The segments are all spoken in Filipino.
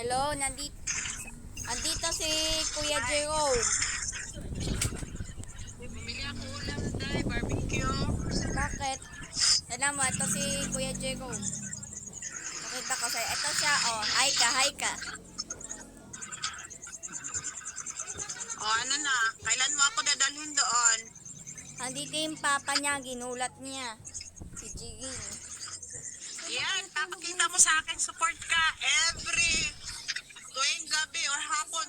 Hello, andito si Kuya Jerome. Bumili ako ulam dahil barbecue. Bakit? Alam mo, ito si Kuya Jerome. Nakita ko sa'yo. Ito siya, oh. Hi ka, hi ka. O ano na, kailan mo ako dadalhin doon? Andito yung papa niya, ginulat niya. Si Jigin. Yan, papakita mo sa akin, support ka every tuwing gabi o hapon.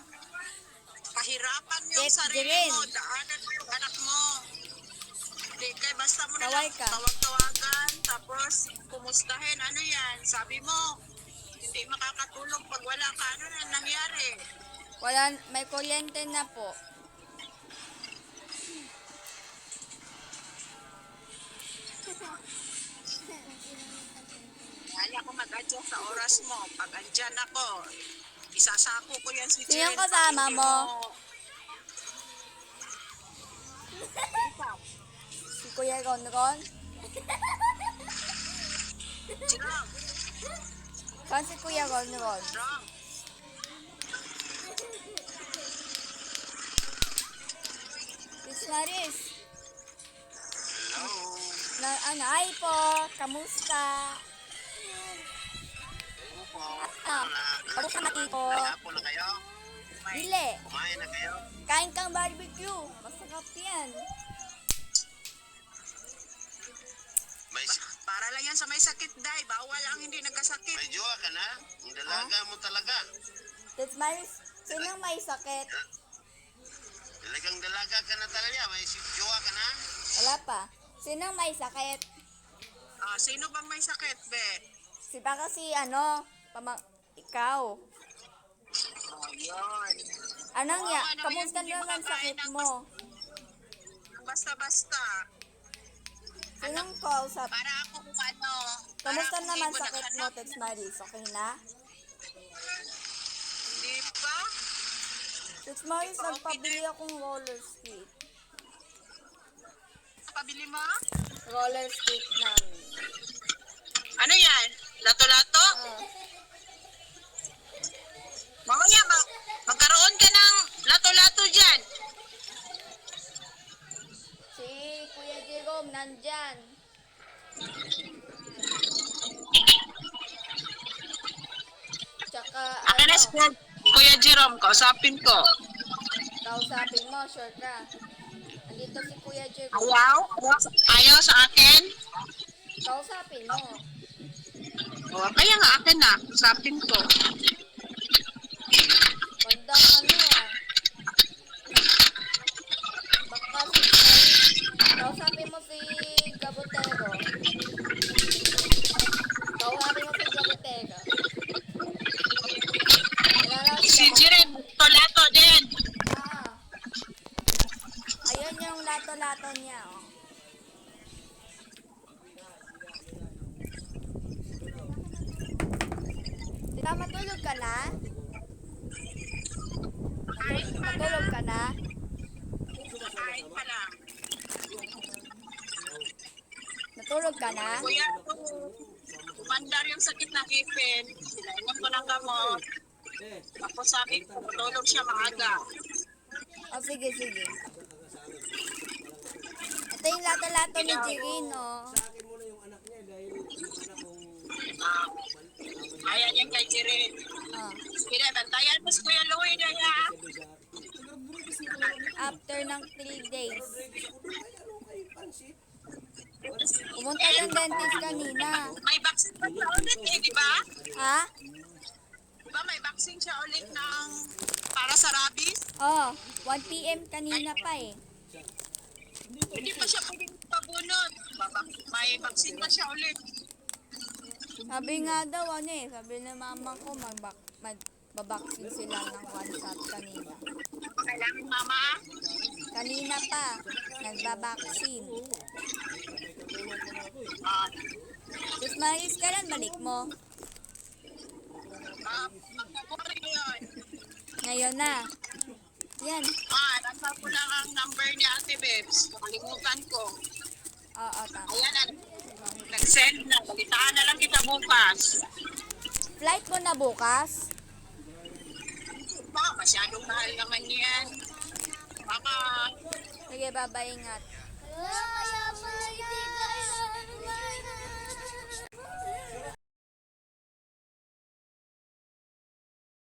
Pahirapan mo yung Jet, sarili Jiren. mo, daanan mo yung anak mo. Hindi kay basta mo na Kaway lang ka. tawag-tawagan, tapos kumustahin, ano yan, sabi mo, hindi makakatulog pag wala ka, ano na nangyari? May kuryente na po. Kaya ako mag-adjust sa oras mo. Pag andyan ako, isasako ko yan si Sino Jiren. kasama Pag hindi mo? Si Kuya Ronron? Jirong, Saan si Kuya Ronron? Jirong. Miss Maris. Hello. Hi po. Kamusta? Kamusta na tito? Hapon na kayo? Dile. Kumain na kayo? Kain kang barbecue. Masarap yan. Para lang yan sa may sakit, Day. Bawal ang hindi nagkasakit. May jowa ka na? Ang dalaga mo talaga. That's Maris. Sinong may sakit? Talagang dalaga ka na talaga. May jowa ka na? Wala pa. Sinong may sakit? Sino bang may sakit, Be? Si baka si ikaw. Yun. Anong Oo, ya? ano, Kamusta hindi naman makakain sakit ng mo? Basta-basta. Sinong kausap? Para ako kung ano. Kamusta para naman hindi sakit mo, naghanap. Tex Maris? Okay na? Hindi pa? Tex Maris, Okay, nagpabili akong roller skate. Pabili mo? Roller skate namin. Ano yan? Lato-lato? Ah. Mamaya, magkaroon ka ng lato-lato dyan. Si Kuya Jerome, nandyan. Tsaka, Akin na si Kuya Jerome, kausapin ko. kausapin mo, sure ka. Andito si Kuya Jerome. Ayaw? Ayaw sa akin? Kausapin mo. O, kaya nga akin na, kausapin ko. Bandang Baka kausapin mo si Gabotero. Kausapin mo si Gabotero. Si Jiren, lato din. Ah. Ayun yung lato-lato niya, oh. Tita, matulog ka na? Matulog ka na? Kain pa lang. Natulog ka na? Kuya, umandar yung sakit na ngipin. Sinainom ko ng gamot. Tapos sabi ko, tulog siya maaga. Oh, sige, sige. Ito yung lato-lato ni Jirin, oh. Ayan yan kay Jiren. Oh. Sige na, bantayan mo si Kuya Louie na ya. After ng 3 days. Pumunta yung dentist kanina. May vaccine pa siya ulit eh, di ba? Ha? Di ba may vaccine siya ulit ng para sa rabies? Oh, 1 p.m. kanina pa eh. Hindi pa siya pwedeng pabunod. May vaccine pa siya ulit. Sabi nga daw, sabi ng mama ko, magbabaksin sila ng 1 shot kanina. Kailangan mama. Kanina pa, nagbabaksin. Tapos Maris, kailan balik mo? Magpapuri ngayon. Ngayon na. Yan. Nasa ko lang ang number ni Ate Bebs. Nakalimutan ko. Oo, tama. Ayan, nag-send na. Balitaan na lang kita bukas. Flight mo na bukas? Masyadong mahal naman yan. Baka Sige, baba, ingat. Kaya pala hindi